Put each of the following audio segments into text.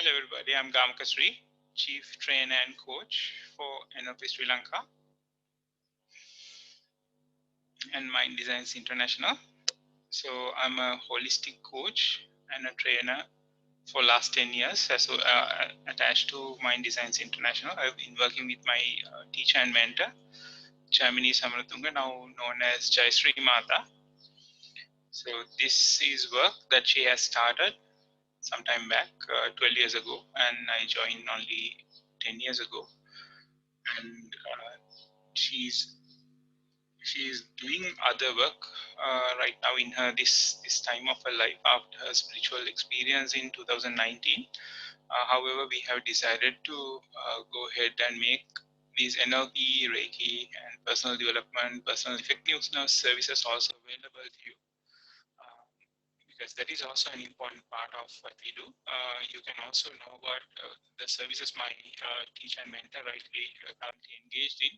Hello everybody, I'm Gamkasri, Chief Trainer and Coach for NLP Sri Lanka and Mind Designs International. So I'm a holistic coach and a trainer for last 10 years attached to Mind Designs International. I've been working with my teacher and mentor, Chamini Samaratunga, now known as Jayasri Mata. So this is work that she has started some time back, 12 years ago, and I joined only 10 years ago. And she's doing other work right now in her this time of her life after her spiritual experience in 2019. However, we have decided to go ahead and make these NLP, Reiki, and personal development, personal effectiveness services also available to you. Because that is also an important part of what we do. You can also know about the services my teacher and mentor currently engaged in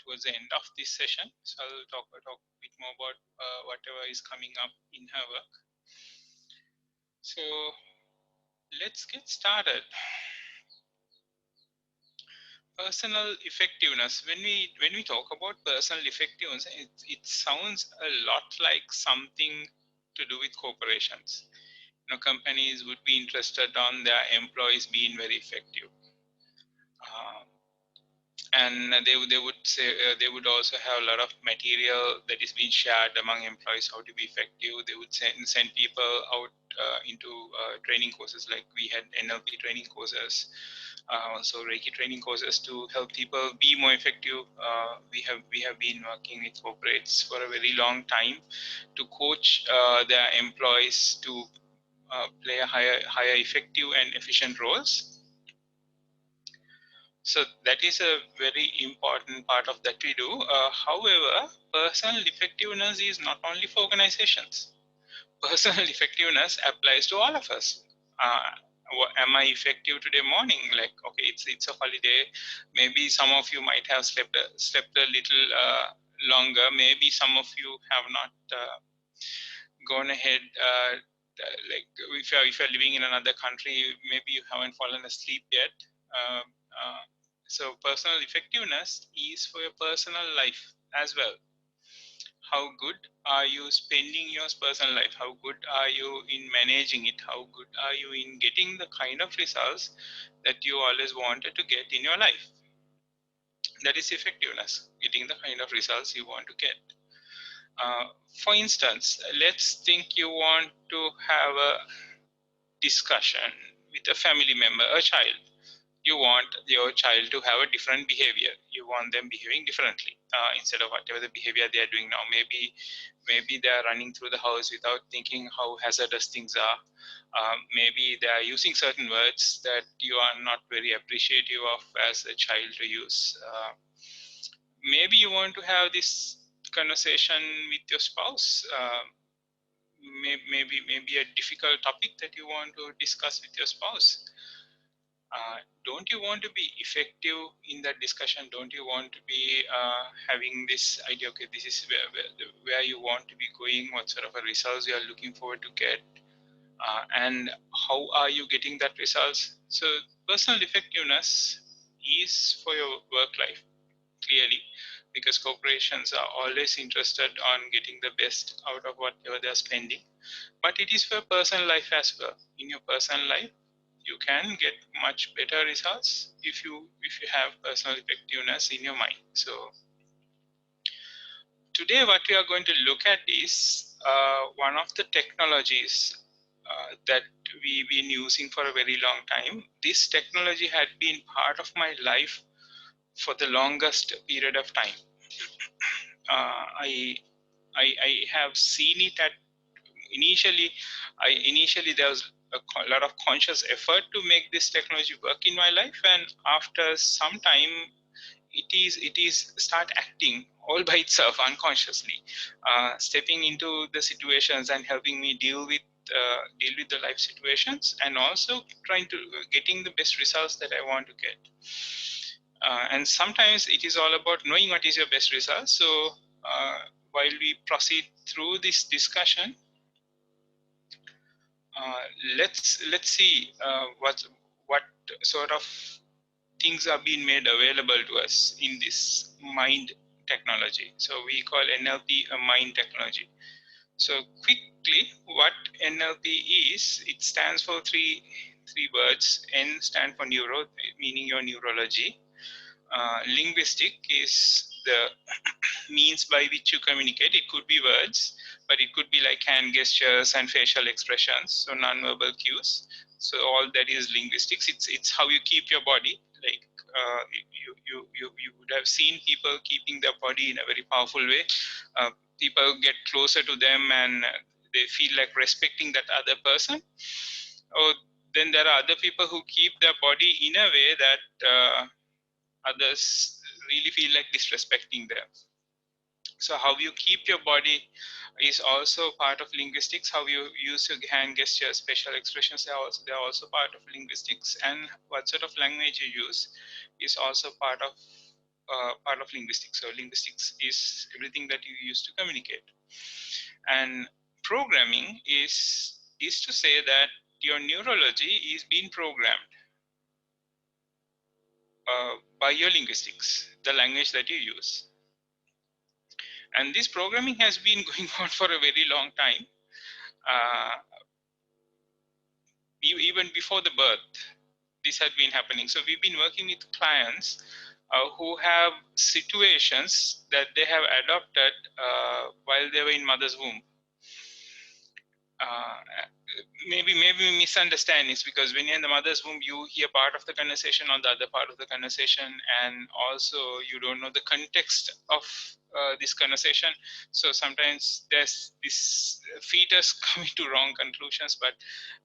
towards the end of this session. So I'll talk a bit more about whatever is coming up in her work. So let's get started. Personal effectiveness. When we talk about personal effectiveness, it sounds a lot like something to do with corporations. Companies would be interested on their employees being very effective, and they would say they would also have a lot of material that is being shared among employees how to be effective. They would send people out into training courses, like we had NLP training courses, also Reiki training courses to help people be more effective. We have been working with corporates for a very long time to coach their employees to play a higher effective and efficient roles. So that is a very important part of that we do. However, personal effectiveness is not only for organizations. Personal effectiveness applies to all of us. Am I effective today morning? Like, okay, it's a holiday. Maybe some of you might have slept a little longer. Maybe some of you have not gone ahead. Like if you're living in another country, maybe you haven't fallen asleep yet. Um, so personal effectiveness is for your personal life as well. How good are you spending your personal life? How good are you in managing it? How good are you in getting the kind of results that you always wanted to get in your life? That is effectiveness, getting the kind of results you want to get. For instance, let's think you want to have a discussion with a family member, a child. You want your child to have a different behavior. You want them behaving differently instead of whatever the behavior they are doing now. Maybe they are running through the house without thinking how hazardous things are. Maybe they are using certain words that you are not very appreciative of as a child to use. Maybe you want to have this conversation with your spouse. Maybe a difficult topic that you want to discuss with your spouse. Don't you want to be effective in that discussion? Don't you want to be having this idea, okay, this is where you want to be going, what sort of a results you are looking forward to get, and how are you getting that results? So personal effectiveness is for your work life, clearly, because corporations are always interested on getting the best out of whatever they're spending. But it is for personal life as well. In your personal life, you can get much better results if you have personal effectiveness in your mind. So today what we are going to look at is one of the technologies that we've been using for a very long time. This technology had been part of my life for the longest period of time. I have seen it at initially there was a lot of conscious effort to make this technology work in my life, and after some time it is start acting all by itself unconsciously, stepping into the situations and helping me deal with the life situations, and also trying to getting the best results that I want to get. And sometimes it is all about knowing what is your best result. So while we proceed through this discussion, Uh, let's see what sort of things are being made available to us in this mind technology. So we call NLP a mind technology. So quickly, what NLP is, it stands for three words. N stand for neuro, meaning your neurology. Linguistic is the means by which you communicate. It could be words, but it could be like hand gestures and facial expressions, so non-verbal cues. So all that is linguistics. It's how you keep your body. Like you would have seen people keeping their body in a very powerful way. People get closer to them and they feel like respecting that other person. Or then there are other people who keep their body in a way that others really feel like disrespecting them. So how you keep your body is also part of linguistics. How you use your hand gestures, special expressions, they are also part of linguistics. And what sort of language you use is also part of linguistics. So linguistics is everything that you use to communicate. And programming is to say that your neurology is being programmed by your linguistics, the language that you use. And this programming has been going on for a very long time, uh, even before the birth. This had been happening. So we've been working with clients who have situations that they have adopted while they were in mother's womb. uh, maybe misunderstandings, because when you're in the mother's womb you hear part of the conversation or the other part of the conversation, and also you don't know the context of this conversation. So sometimes there's this fetus coming to wrong conclusions, but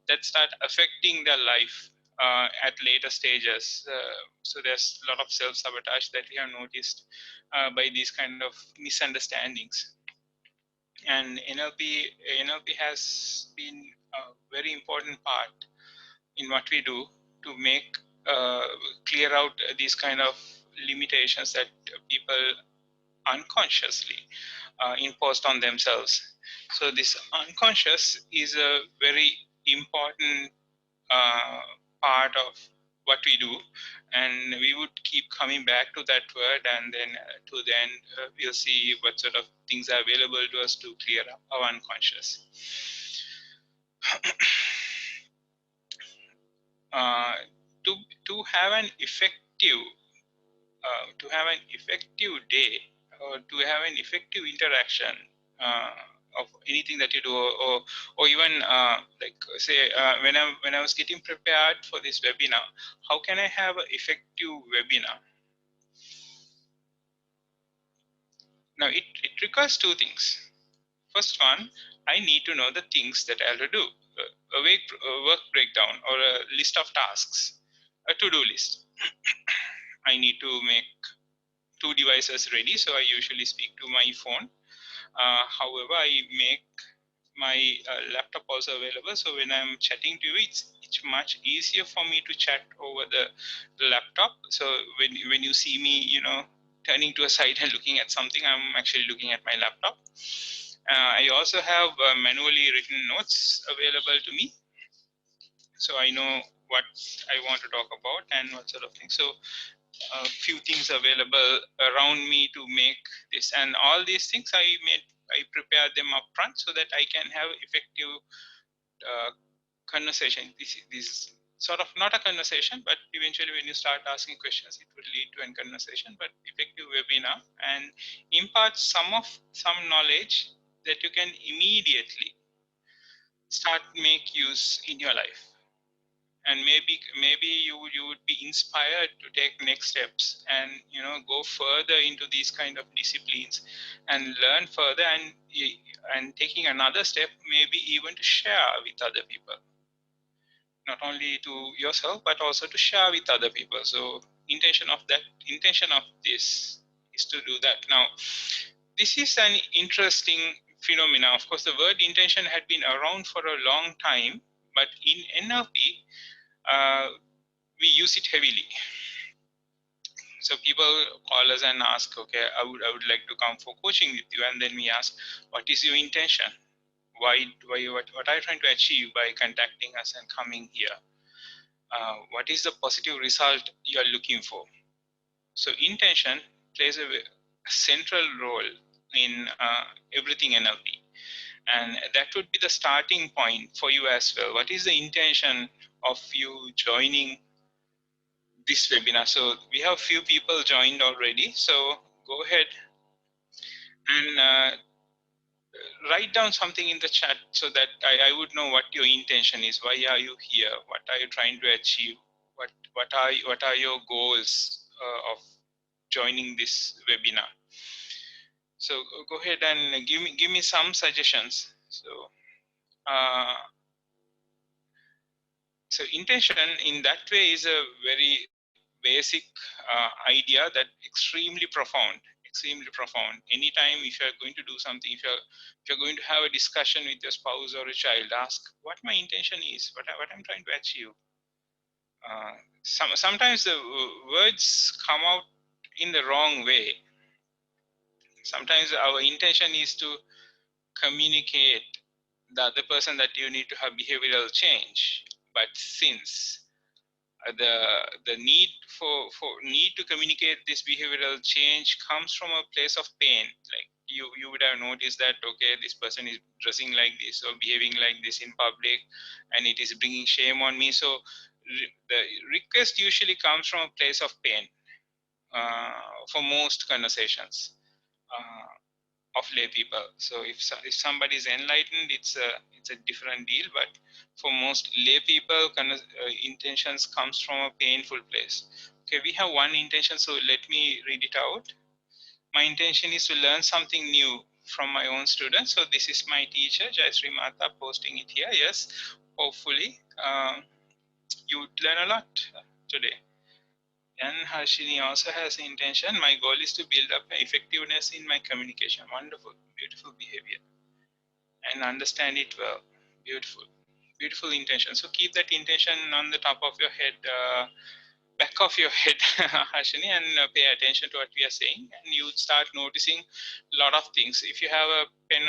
that start affecting their life at later stages. So there's a lot of self-sabotage that we have noticed by these kind of misunderstandings. And NLP has been a very important part in what we do to make uh, clear out these kind of limitations that people unconsciously imposed on themselves. So this unconscious is a very important uh, part of what we do, and we would keep coming back to that word, and then to the end we'll see what sort of things are available to us to clear up our unconscious. uh, to to have an effective day, or to have an effective interaction uh, of anything that you do, or even like say when I was getting prepared for this webinar, how can I have an effective webinar? Now it requires two things. First one, I need to know the things that I have to do. A work breakdown or a list of tasks, a to-do list. I need to make two devices ready, so I usually speak to my phone. However, I make my laptop also available, so when I'm chatting to you, it's much easier for me to chat over the laptop. So when you see me, turning to a side and looking at something, I'm actually looking at my laptop. I also have manually written notes available to me, so I know what I want to talk about and what sort of things. So a few things available around me to make this, and all these things I prepare them upfront so that I can have effective uh, conversation. This sort of not a conversation, but eventually when you start asking questions, it will lead to a conversation, but effective webinar, and impart some knowledge that you can immediately start make use in your life. And maybe you would be inspired to take next steps, and go further into these kind of disciplines and learn further, and taking another step, maybe even to share with other people, not only to yourself but also to share with other people. So intention of this is to do that. Now this is an interesting phenomena. Of course, the word intention had been around for a long time, but in NLP uh, we use it heavily. So people call us and ask, okay, I would like to come for coaching with you, and then we ask, what is your intention? what are you trying to achieve by contacting us and coming here? What is the positive result you are looking for? So intention plays a central role in everything NLP, and that would be the starting point for you as well. What is the intention of you joining this webinar? So we have few people joined already, so go ahead and write down something in the chat so that I would know what your intention is. Why are you here? What are you trying to achieve? What are your goals of joining this webinar? So go ahead and give me some suggestions. Uh, so intention in that way is a very basic idea that extremely profound. Anytime if you're going to do something, if you're going to have a discussion with your spouse or a child, ask what my intention is, what I'm trying to achieve. Sometimes the words come out in the wrong way. Sometimes our intention is to communicate the other person that you need to have behavioral change, but since the need for need to communicate this behavioral change comes from a place of pain. Like you would have noticed that, okay, this person is dressing like this or behaving like this in public, and it is bringing shame on me. So the request usually comes from a place of pain for most conversations of lay people. So if somebody is enlightened, it's a different deal. But for most lay people, intentions comes from a painful place. Okay, we have one intention, so let me read it out. My intention is to learn something new from my own students. So this is my teacher, Jayasri Mata, posting it here. Yes, hopefully you would learn a lot today. And Harshini also has the intention. My goal is to build up effectiveness in my communication. Wonderful, beautiful behavior. And understand it well. Beautiful, beautiful intention. So keep that intention on the top of your head, back of your head, Harshini, and pay attention to what we are saying. And you start noticing a lot of things. If you have a pen,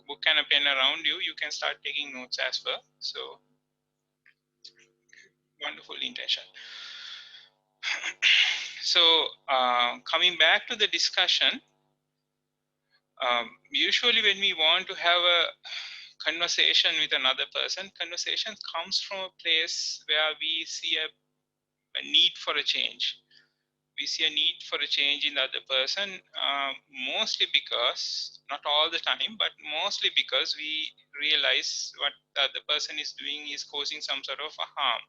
book and a pen around you, you can start taking notes as well. So wonderful intention. So coming back to the discussion, usually when we want to have a conversation with another person, conversation comes from a place where we see a need for a change. We see a need for a change in the other person, mostly because, not all the time, but mostly because we realize what the other person is doing is causing some sort of a harm.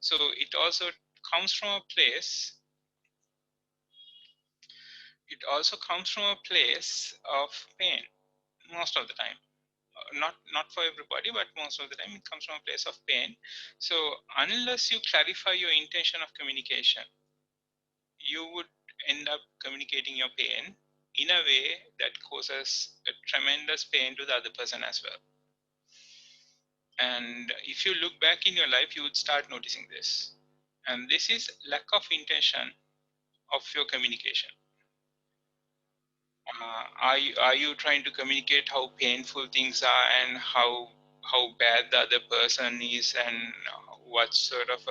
So it also comes from a place, of pain most of the time. Not for everybody, but most of the time it comes from a place of pain. So unless you clarify your intention of communication, you would end up communicating your pain in a way that causes a tremendous pain to the other person as well. And if you look back in your life, you would start noticing this. And this is lack of intention of your communication. Are you trying to communicate how painful things are and how bad the other person is, and what sort of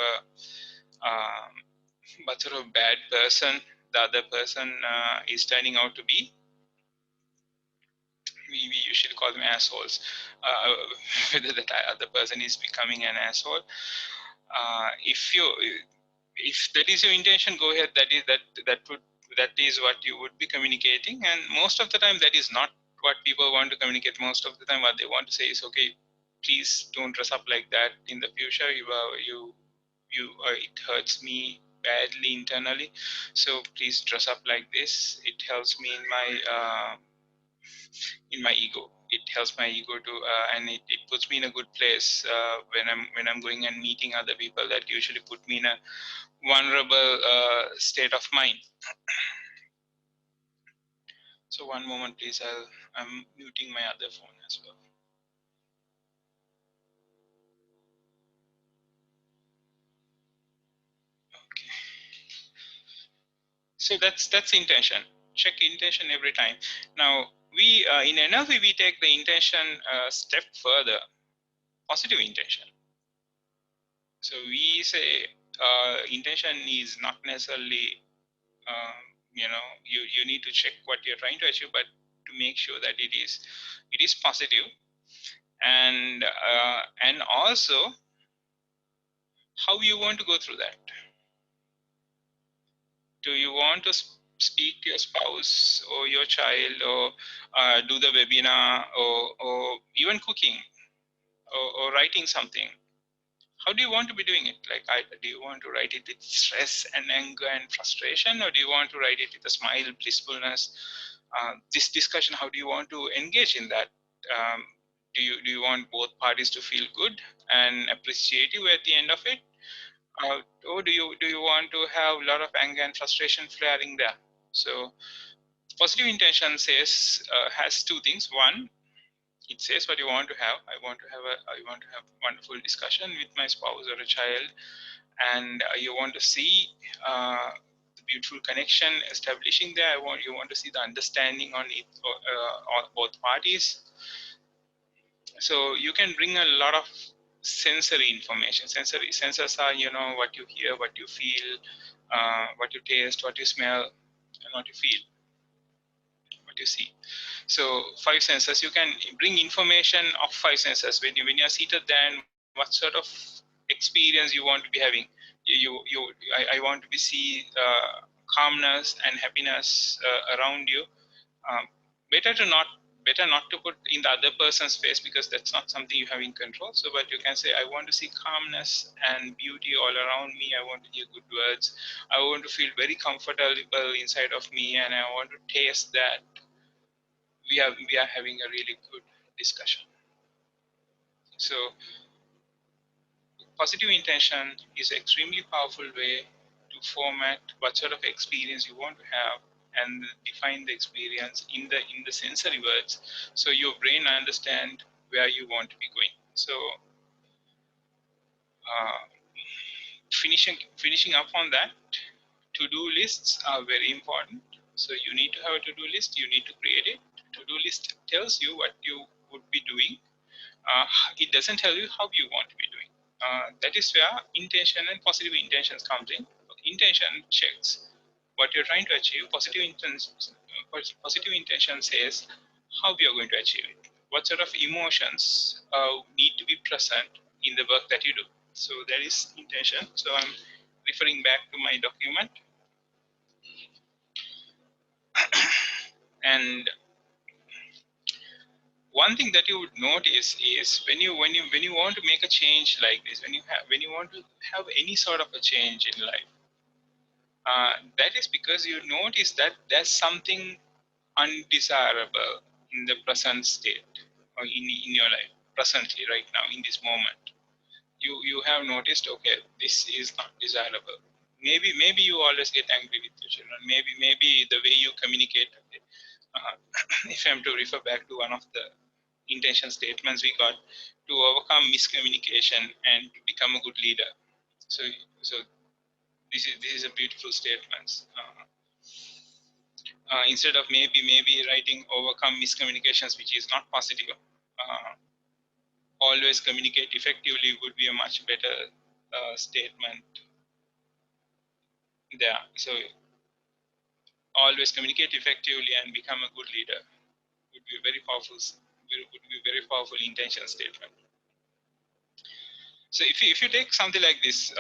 bad person the other person is turning out to be? We usually call them assholes. Whether that other person is becoming an asshole, if that is your intention, go ahead. That is what you would be communicating. And most of the time that is not what people want to communicate. Most of the time what they want to say is, okay, please don't dress up like that in the future. It hurts me badly internally, so please dress up like this. It helps me in my ego. It helps my ego to, and it puts me in a good place when I'm going and meeting other people. That usually put me in a vulnerable state of mind. So one moment, please. I'm muting my other phone as well. Okay. So that's intention. Check intention every time. Now, We in NLP we take the intention a step further, positive intention. So we say intention is not necessarily you need to check what you're trying to achieve, but to make sure that it is positive, and also how you want to go through that. Do you want to speak to your spouse or your child, or do the webinar, or even cooking, or writing something? How do you want to be doing it? Like, do you want to write it with stress and anger and frustration, or do you want to write it with a smile, blissfulness? This discussion, how do you want to engage in that? Um, do you want both parties to feel good and appreciative at the end of it, or do you want to have a lot of anger and frustration flaring there? So positive intention says has two things. One, it says what you want to have. I want to have wonderful discussion with my spouse or a child, and you want to see the beautiful connection establishing there. You want to see the understanding on it, on both parties. So you can bring a lot of sensory information. Sensory sensors are, what you hear, what you feel, what you taste, what you smell, and what you feel, what you see. So five senses, you can bring information of five senses when you're seated there, and what sort of experience you want to be having. I want to be see calmness and happiness around you. um, better to not better not to put in the other person's face, because that's not something you have in control. So but you can say, I want to see calmness and beauty all around me. I want to hear good words. I want to feel very comfortable inside of me, and I want to taste that we are having a really good discussion. So positive intention is an extremely powerful way to format what sort of experience you want to have, and define the experience in the sensory words, so your brain understand where you want to be going. So uh, finishing up on that, to-do lists are very important. So you need to have a to-do list. You need to create it. To-do list tells you what you would be doing. It doesn't tell you how you want to be doing. That is where intention and positive intentions comes in. Intention checks what you're trying to achieve. Positive intention says how we are going to achieve it. What sort of emotions need to be present in the work that you do. So that is intention. So I'm referring back to my document, and one thing that you would notice is when you want to make a change like this, when you want to have any sort of a change in life, that is because you notice that there's something undesirable in the present state, or in your life presently, right now, in this moment. You have noticed, okay, this is not desirable. Maybe you always get angry with your children. Maybe the way you communicate. Okay. If I'm to refer back to one of the intention statements we got, to overcome miscommunication and to become a good leader. So this is a beautiful statement. Instead of maybe writing overcome miscommunications, which is not positive, always communicate effectively would be a much better statement there. So always communicate effectively and become a good leader would be very powerful. Would be very powerful intention statement. So if you take something like this,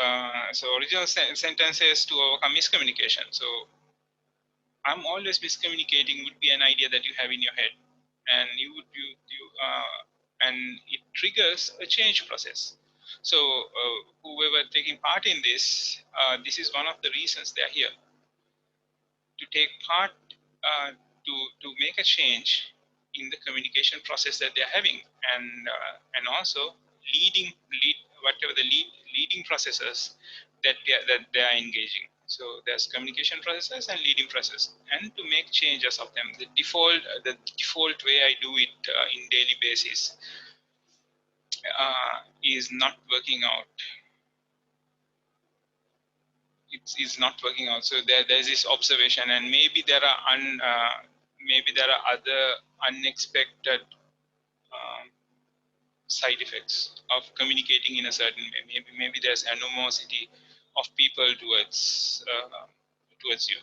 so original sentence says to overcome miscommunication. So I'm always miscommunicating would be an idea that you have in your head, and and it triggers a change process. So whoever taking part in this, this is one of the reasons they are here, to take part, to make a change in the communication process that they are having, and also lead whatever the leading processes that they are engaging. So there's communication processes and leading process, and to make changes of them. The default way I do it in daily basis is not working out. It's not working out. So there's this observation, and maybe there are maybe there are other unexpected um, side effects of communicating in a certain way. Maybe there's animosity of people towards you.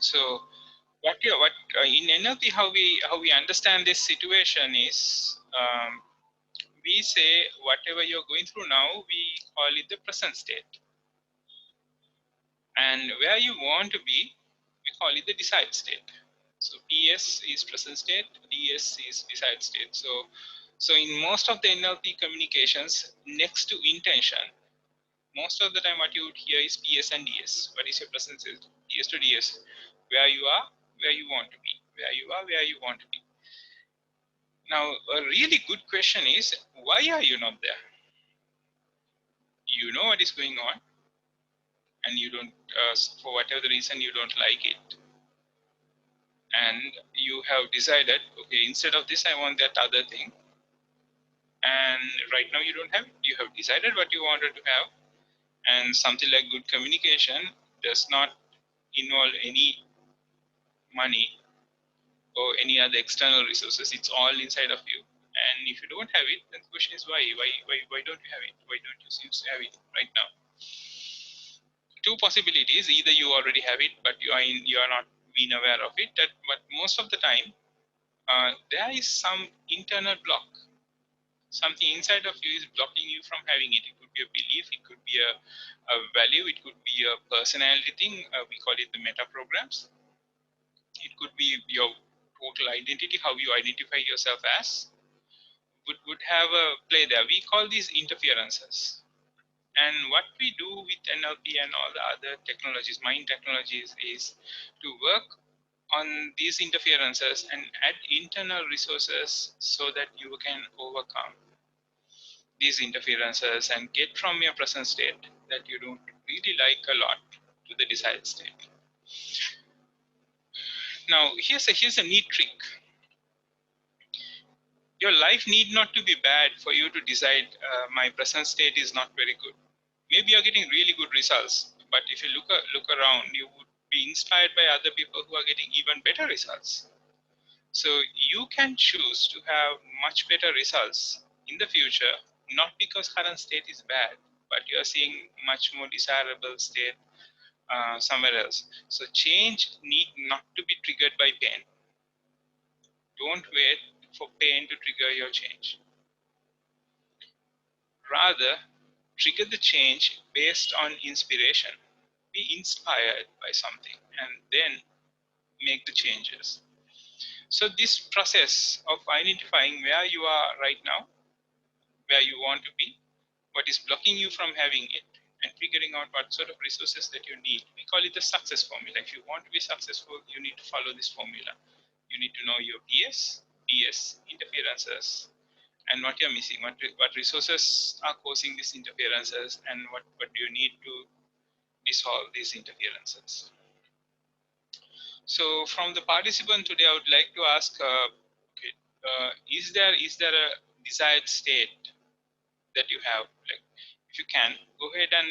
So what in NLP, how we understand this situation is, we say whatever you're going through now, we call it the present state, and where you want to be, we call it the desired state. So PS is present state, DS is desired state. So in most of the NLP communications, next to intention, most of the time what you would hear is PS and DS. What is your present state? PS to DS. Where you are, where you want to be. Where you are, where you want to be. Now, a really good question is, why are you not there? You know what is going on, and you don't, for whatever the reason, you don't like it. And you have decided, okay, instead of this, I want that other thing. And right now you don't have it. You have decided what you wanted to have. And something like good communication does not involve any money or any other external resources. It's all inside of you. And if you don't have it, then the question is why? Why don't you have it? Why don't you seem to have it right now? Two possibilities: either you already have it, but you are not being aware of it. But most of the time, there is some internal block. Something inside of you is blocking you from having it. It could be a belief, it could be a value, it could be a personality thing. We call it the meta programs. It could be your total identity, how you identify yourself as, would have a play there. We call these interferences. And what we do with NLP and all the other technologies, mind technologies, is to work on these interferences and add internal resources so that you can overcome these interferences and get from your present state that you don't really like a lot to the desired state. Now, here's a neat trick. Your life need not to be bad for you to decide my present state is not very good. Maybe you're getting really good results, but if you look around, you would be inspired by other people who are getting even better results. So you can choose to have much better results in the future, not because current state is bad, but you are seeing much more desirable state somewhere else. So change need not to be triggered by pain. Don't wait for pain to trigger your change. Rather, trigger the change based on inspiration. Be inspired by something and then make the changes. So this process of identifying where you are right now, where you want to be, what is blocking you from having it, and figuring out what sort of resources that you need. We call it the success formula. If you want to be successful, you need to follow this formula. You need to know your PS, DS, interferences, and what you're missing, what resources are causing these interferences, and what do you need to dissolve these interferences. So from the participant today, I would like to ask, okay, is there a desired state that you have? Like, if you can, go ahead and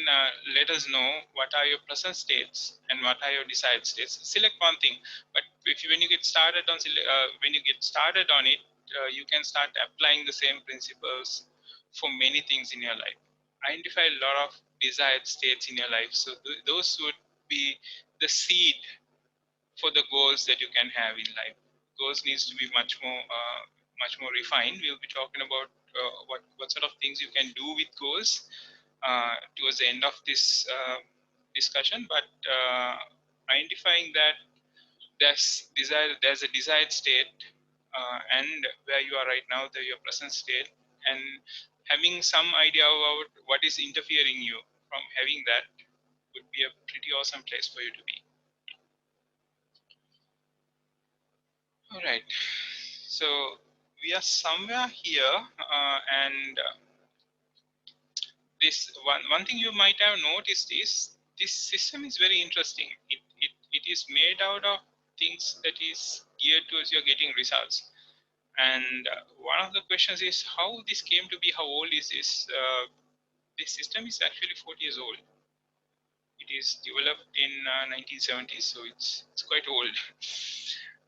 let us know what are your present states and what are your desired states. Select one thing, but when you get started on it, you can start applying the same principles for many things in your life. Identify a lot of desired states in your life. So those would be the seed for the goals that you can have in life. Goals needs to be much more refined. We'll be talking about what sort of things you can do with goals towards the end of this discussion. But identifying that there's a desired state, and where you are right now, your present state, and having some idea about what is interfering you from having that would be a pretty awesome place for you to be. All right, so we are somewhere here, and this one thing you might have noticed is this system is very interesting. It is made out of things that is geared towards your getting results. And one of the questions is how this came to be. How old is this? This system is actually 40 years old. It is developed in 1970s, so it's quite old.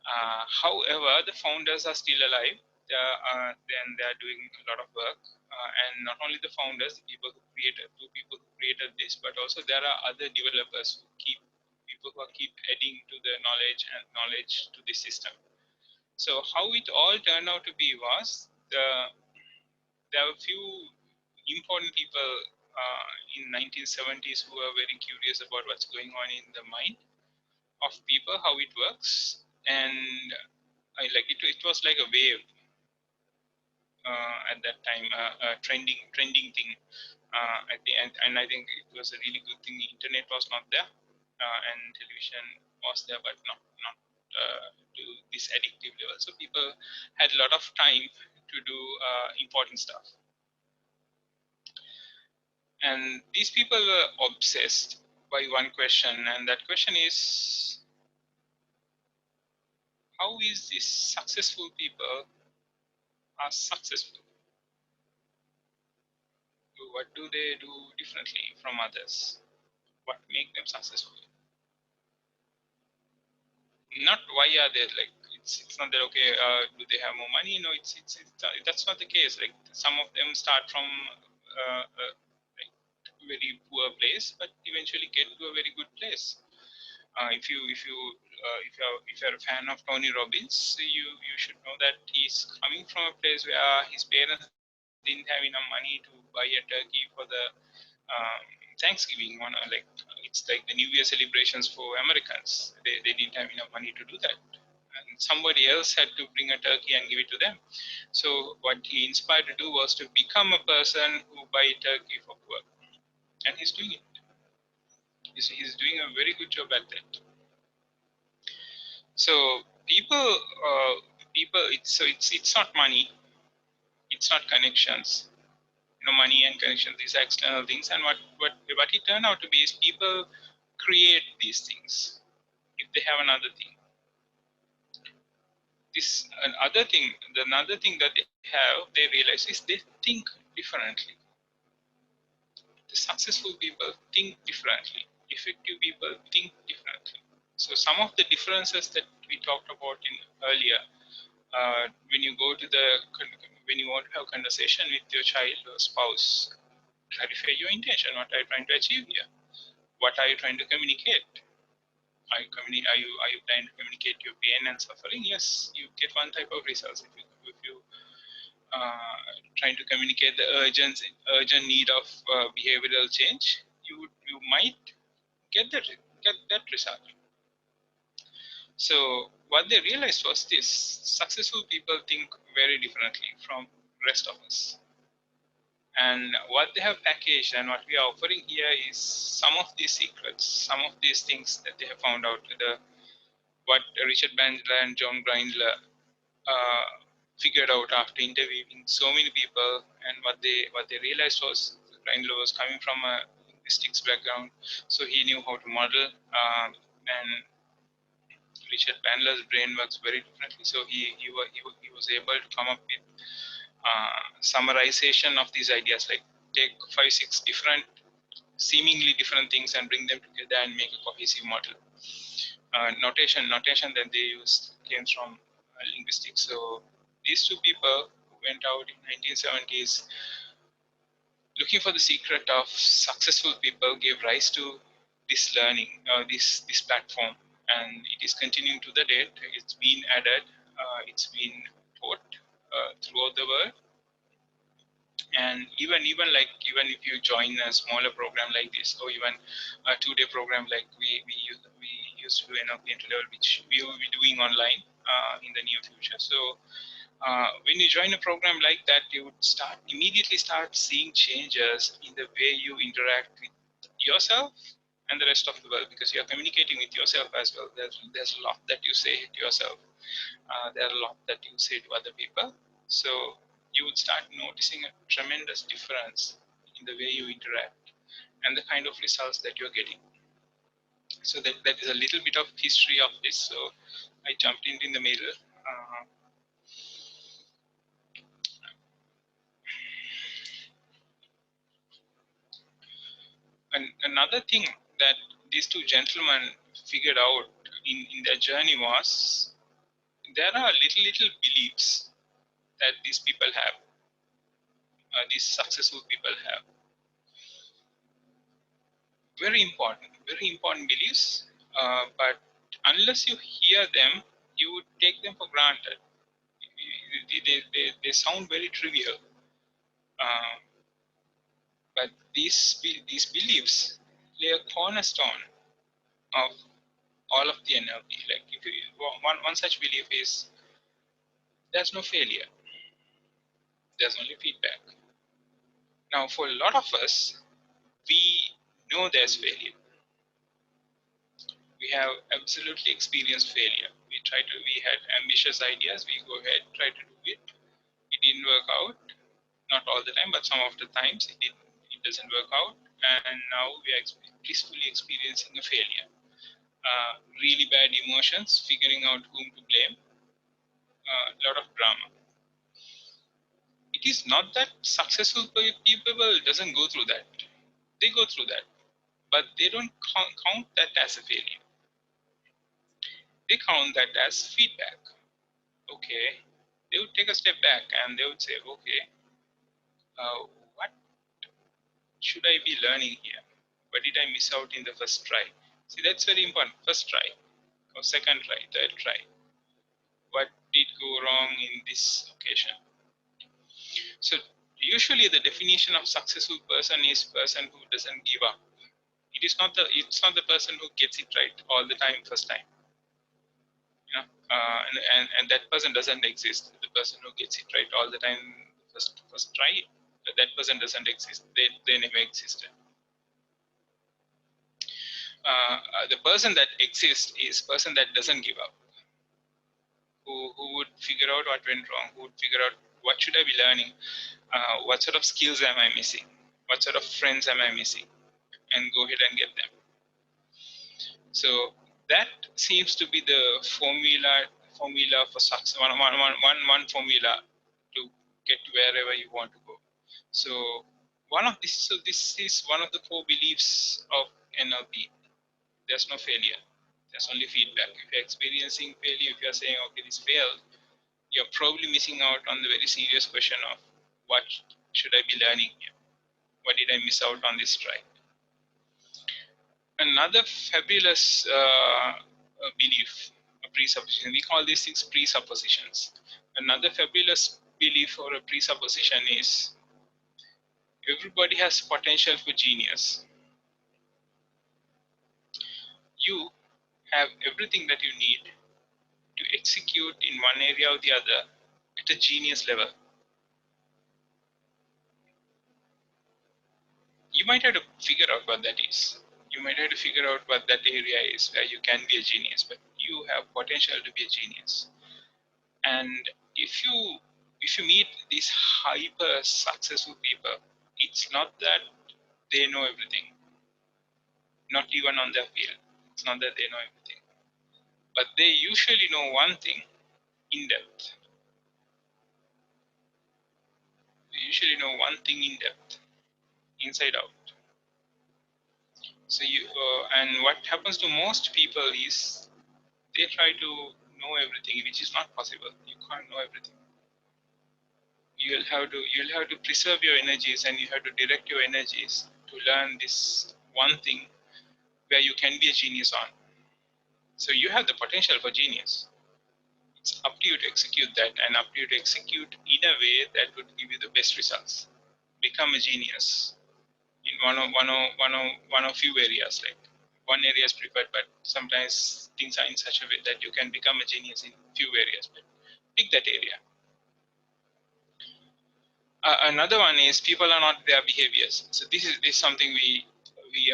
However, the founders are still alive. Then they are doing a lot of work, and not only the founders, the people who created, two people who created this, but also there are other developers who keep people who keep adding to the knowledge to the system. So how it all turned out to be was there were a few important people in 1970s who were very curious about what's going on in the mind of people, how it works, and I like it. It was like a wave at that time, trending thing. At the end, and I think it was a really good thing. The internet was not there, and television was there, but not to this addictive level. So people had a lot of time to do important stuff, and these people were obsessed by one question, and that question is, how is these successful people are successful? What do they do differently from others? What make them successful? Not why are they like, it's not that okay, do they have more money? No, that's not the case. Like some of them start from like very poor place, but eventually get to a very good place. If you're a fan of Tony Robbins, you should know that he's coming from a place where his parents didn't have enough money to buy a turkey for the Thanksgiving. It's like the New Year celebrations for Americans. They didn't have enough money to do that, and somebody else had to bring a turkey and give it to them. So what he inspired to do was to become a person who buy turkey for poor, and he's doing it. He's doing a very good job at that. So it's not money, it's not connections. Money and connections, these are external things, and what it turned out to be is people create these things if they have another thing. This another thing that they have, they realize is they think differently. The successful people think differently. Effective people think differently. So some of the differences that we talked about in earlier, when you go to when you want to have a conversation with your child or spouse, clarify your intention. What are you trying to achieve here? What are you trying to communicate? Are you trying to communicate your pain and suffering? Yes, you get one type of results. If you trying to communicate the urgent need of behavioral change, you might get that result. So what they realized was this: successful people think very differently from rest of us. And what they have packaged and what we are offering here is some of these secrets, some of these things that they have found out. What Richard Bandler and John Grindler uh, figured out after interviewing so many people, and what they realized was Grindler was coming from a linguistics background, so he knew how to model. And Richard Bandler's brain works very differently, so he was able to come up with summarization of these ideas, like take 5 6 different seemingly different things and bring them together and make a cohesive model. Notation that they used came from linguistics. So these two people who went out in 1970s looking for the secret of successful people gave rise to this learning, this platform, and it is continuing to the date. It's been added, it's been taught throughout the world. And even if you join a smaller program like this, or even a 2-day program like we used to do NLP entry level, which we will be doing online in the near future. So when you join a program like that, you would immediately start seeing changes in the way you interact with yourself and the rest of the world, because you are communicating with yourself as well. There's a lot that you say to yourself. There are a lot that you say to other people. So you would start noticing a tremendous difference in the way you interact and the kind of results that you're getting. So that is a little bit of history of this. So I jumped in the middle. And another thing that these two gentlemen figured out in their journey was There are little beliefs that these people have, these successful people have. Very important beliefs, but unless you hear them, you would take them for granted. They sound very trivial, uh, but these beliefs lay a cornerstone of all of the NLP. Like if you, one such belief is there's no failure, there's only feedback. Now, for a lot of us, we know there's failure. We have absolutely experienced failure. We had ambitious ideas, we go ahead, try to do it. It didn't work out, not all the time, but some of the times it doesn't work out, and now we are peacefully experiencing a failure. Really bad emotions, figuring out whom to blame, a lot of drama. It is not that successful people doesn't go through that. They go through that, but they don't count that as a failure. They count that as feedback. Okay, they would take a step back and they would say, okay, what should I be learning here? What did I miss out in the first try? See, that's very important. First try, or second try, third try. What did go wrong in this occasion? So usually the definition of successful person is person who doesn't give up. It's not the person who gets it right all the time, first time. You know, and that person doesn't exist. The person who gets it right all the time, first try, that person doesn't exist. They never existed. The person that exists is person that doesn't give up, who would figure out what went wrong, who would figure out what should I be learning, what sort of skills am I missing, what sort of friends am I missing, and go ahead and get them. So that seems to be the formula for success. One formula to get to wherever you want to go. So this is one of the core beliefs of NLP. There's no failure. There's only feedback. If you're experiencing failure, if you're saying, okay, this failed, you're probably missing out on the very serious question of what should I be learning here? What did I miss out on this try? Another fabulous belief, a presupposition, we call these things presuppositions. Another fabulous belief or a presupposition is everybody has potential for genius. You have everything that you need to execute in one area or the other at a genius level. You might have to figure out what that is. You might have to figure out what that area is where you can be a genius, but you have potential to be a genius. And if you meet these hyper successful people, it's not that they know everything, not even on their field. It's not that they know everything, but they usually know one thing in depth. They usually know one thing in depth, inside out. So and what happens to most people is they try to know everything, which is not possible. You can't know everything. You'll have to preserve your energies, and you have to direct your energies to learn this one thing where you can be a genius on. So you have the potential for genius. It's up to you to execute that, and up to you to execute in a way that would give you the best results. Become a genius in one of few areas. Like one area is preferred, but sometimes things are in such a way that you can become a genius in few areas. But pick that area. Another one is people are not their behaviors. So this is something we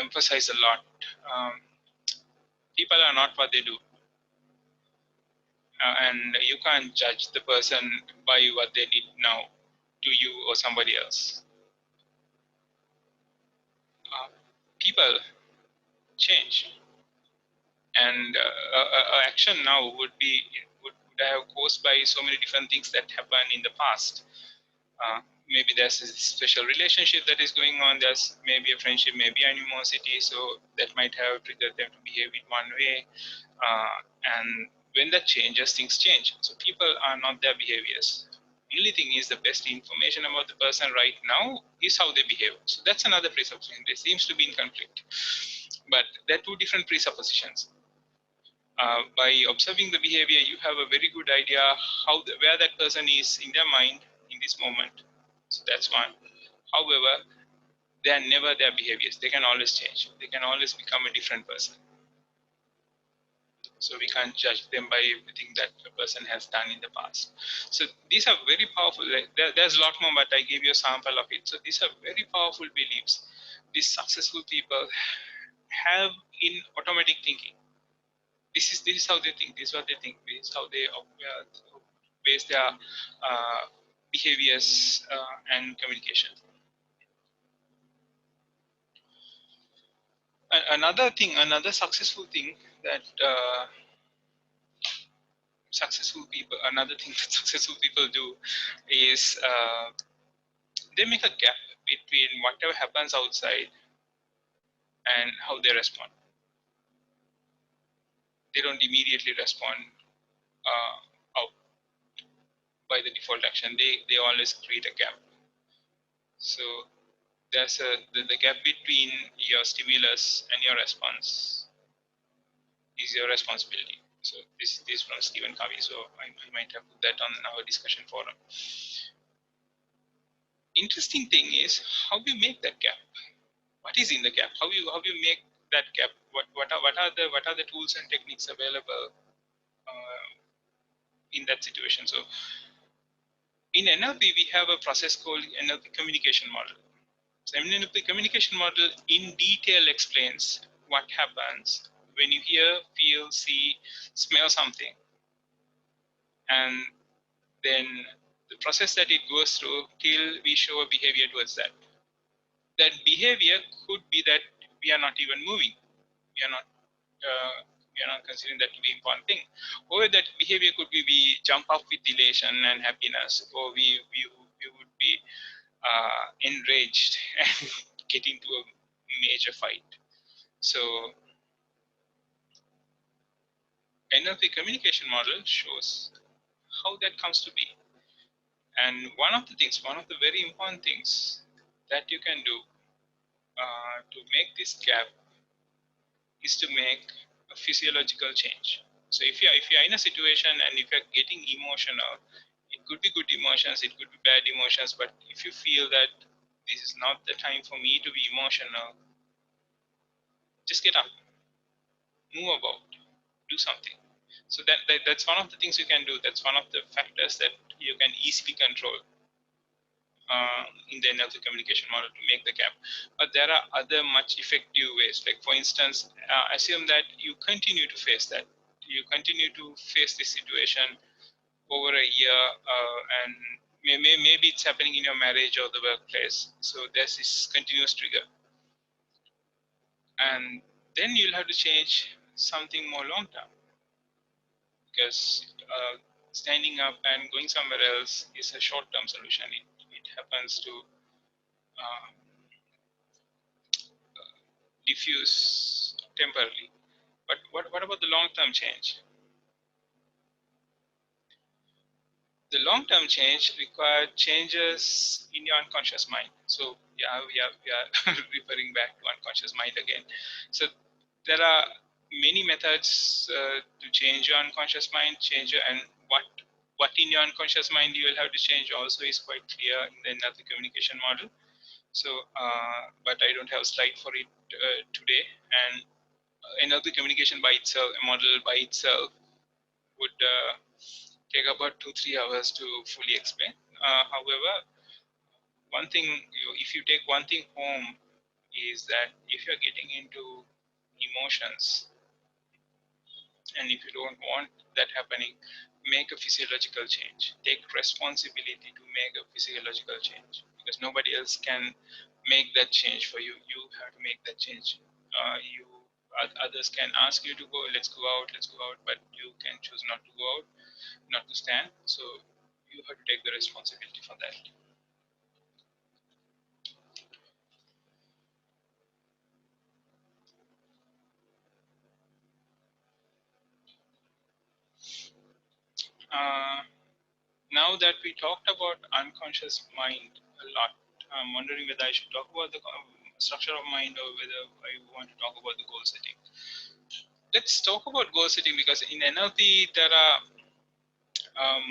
emphasize a lot. People are not what they do, and you can't judge the person by what they did now to you or somebody else. People change, and action now would have caused by so many different things that happened in the past. Maybe there's a special relationship that is going on. There's maybe a friendship, maybe animosity, so that might have triggered them to behave in one way. And when that changes, things change. So people are not their behaviors. Only thing is, the best information about the person right now is how they behave. So that's another presupposition. They seems to be in conflict, but they're two different presuppositions. By observing the behavior, you have a very good idea where that person is in their mind in this moment. So that's one. However, they are never their behaviors. They can always change. They can always become a different person. So we can't judge them by everything that a person has done in the past. So these are very powerful. There's a lot more, but I gave you a sample of it. So these are very powerful beliefs these successful people have in automatic thinking. This is how they think. This is what they think. This is how they base their behaviors and communication. Another successful thing that another thing that successful people do is they make a gap between whatever happens outside and how they respond. They don't immediately respond out by the default action. They always create a gap. So there's the gap between your stimulus and your response is your responsibility. So this is from Stephen Covey. So I might have put that on our discussion forum. Interesting thing is how you make that gap. What is in the gap? How you make that gap? What are the tools and techniques available in that situation? So in NLP we have a process called NLP communication model. So NLP communication model in detail explains what happens when you hear, feel, see, smell something, and then the process that it goes through till we show a behavior towards that. That behavior could be that we are not even moving. We are not considering that to be important thing. Or that behavior could be we jump up with elation and happiness, or we would be enraged and get into a major fight. So NLP communication model shows how that comes to be. And one of the very important things that you can do to make this gap is to make a physiological change. So if you're in a situation and if you're getting emotional, it could be good emotions, it could be bad emotions, but if you feel that this is not the time for me to be emotional, just get up, move about, do something. So that's one of the things you can do. That's one of the factors that you can easily control in the NLP communication model to make the gap. But there are other much effective ways. Like for instance, assume that you continue to face that. You continue to face this situation over a year, and maybe it's happening in your marriage or the workplace. So there's this continuous trigger, and then you'll have to change something more long term, because standing up and going somewhere else is a short term solution. It happens to uh, diffuse temporarily. But what about the long-term change? The long-term change required changes in your unconscious mind. So yeah, we are referring back to unconscious mind again. So there are many methods to change your unconscious mind, and what in your unconscious mind you will have to change also is quite clear in the NLP communication model. So, but I don't have a slide for it today, and NLP communication by itself, a model by itself, would take about 2-3 hours to fully explain. However, one thing, if you take one thing home, is that if you're getting into emotions, and if you don't want that happening, make a physiological change. Take responsibility to make a physiological change, because nobody else can make that change for you. You have to make that change. Others can ask you to go, let's go out, but you can choose not to go out, not to stand. So you have to take the responsibility for that. Uh, Now that we talked about unconscious mind a lot, I'm wondering whether I should talk about the structure of mind or whether I want to talk about the goal setting. Let's talk about goal setting because in NLP there are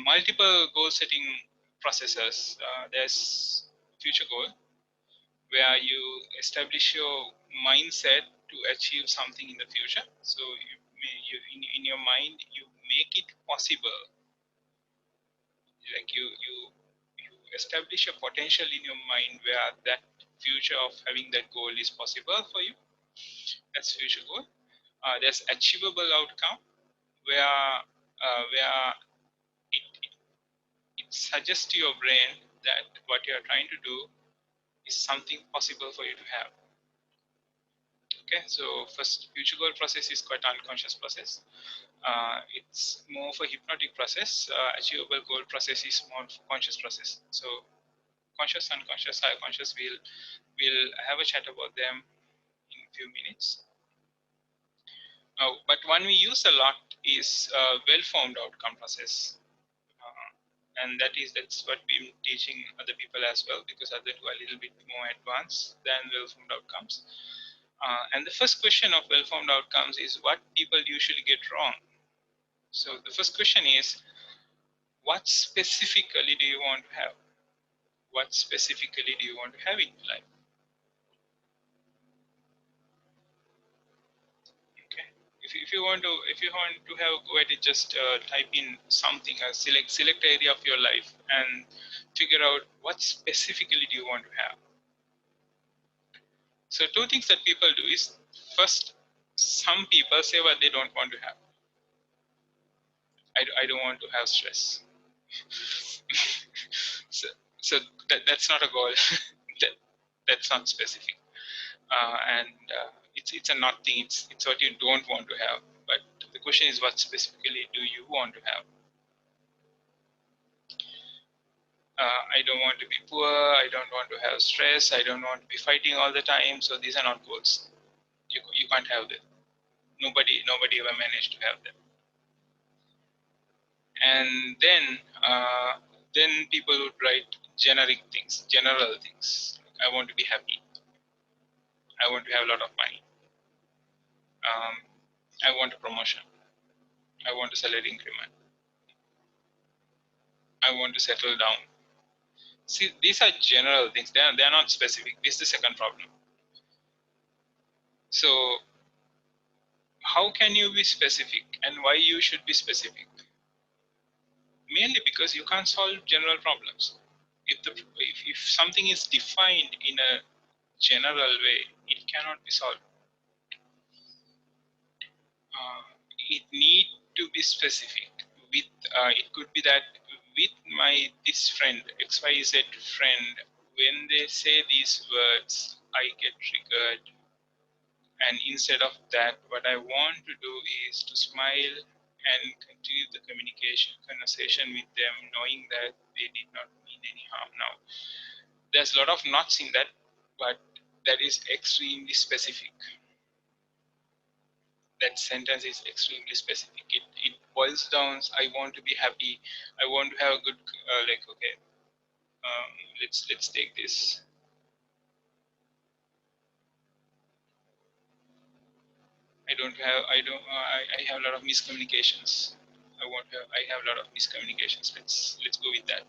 multiple goal setting processes. There's future goal where you establish your mindset to achieve something in the future. So in your mind you make it possible, like you establish a potential in your mind where that future of having that goal is possible for you. That's future goal. There's achievable outcome where it suggests to your brain that what you're trying to do is something possible for you to have. Okay, so first future goal process is quite unconscious process. It's more of a hypnotic process. Achievable goal process is more conscious process. So conscious, unconscious, higher conscious, we'll have a chat about them in a few minutes. But one we use a lot is well-formed outcome process. And that's what we're teaching other people as well, because others who are a little bit more advanced than well-formed outcomes. And the first question of well-formed outcomes is what people usually get wrong. So the first question is, what specifically do you want to have? What specifically do you want to have in life? Okay. If you want to have a go at it, just type in something, select area of your life and figure out what specifically do you want to have. So two things that people do is, first, some people say what they don't want to have. I don't want to have stress. so that's not a goal. that, that's not specific. And it's a not thing. It's what you don't want to have. But the question is, what specifically do you want to have? I don't want to be poor. I don't want to have stress. I don't want to be fighting all the time. So these are not goals. You can't have them. Nobody ever managed to have them. And then people would write generic things, general things. I want to be happy. I want to have a lot of money. I want a promotion. I want a salary increment. I want to settle down. See, these are general things. They are not specific. This is the second problem. So how can you be specific, and why you should be specific? Mainly because you can't solve general problems. If something is defined in a general way, it cannot be solved. uh, it need to be specific. With it could be that with my this friend, XYZ friend, when they say these words, I get triggered, and instead of that, what I want to do is to smile and continue the conversation with them, knowing that they did not mean any harm. Now, there's a lot of knots in that, but that is extremely specific. That sentence is extremely specific. It boils down, I want to be happy, I want to have a good like, okay, let's take this. I have a lot of miscommunications. I have a lot of miscommunications. Let's go with that.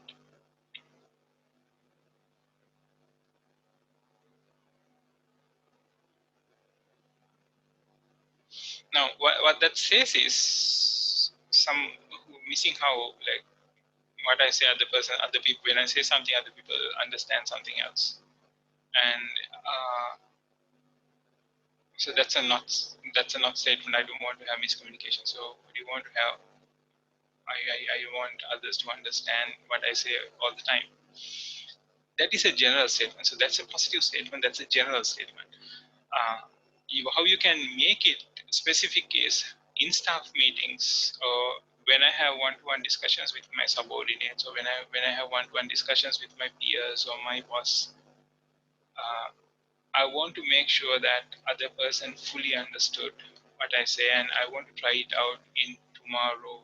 Now what that says is some missing how, like, what I say, other people, when I say something, other people understand something else. And so that's a not statement. I don't want to have miscommunication. So what do you want to have? I want others to understand what I say all the time. That is a general statement. So that's a positive statement. That's a general statement. How you can make it specific is in staff meetings, or when I have one-to-one discussions with my subordinates, or when I have one-to-one discussions with my peers or my boss. I want to make sure that other person fully understood what I say, and I want to try it out in tomorrow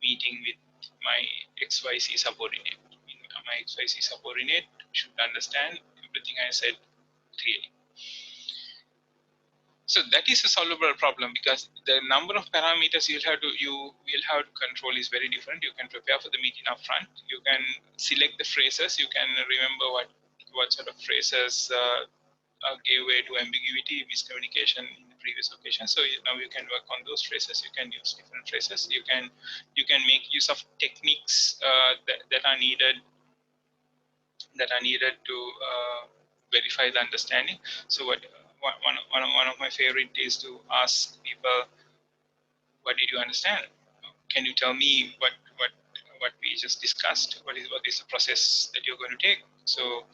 meeting with my XYZ subordinate. My XYZ subordinate should understand everything I said clearly. So that is a solvable problem, because the number of parameters you will have to control is very different. You can prepare for the meeting upfront. You can select the phrases. You can remember what sort of phrases gave way to ambiguity, miscommunication in the previous occasion. So now you can work on those phrases. You can use different phrases. You can make use of techniques that are needed to verify the understanding. So one of my favorite is to ask people, what did you understand? Can you tell me what we just discussed? What is the process that you're going to take? So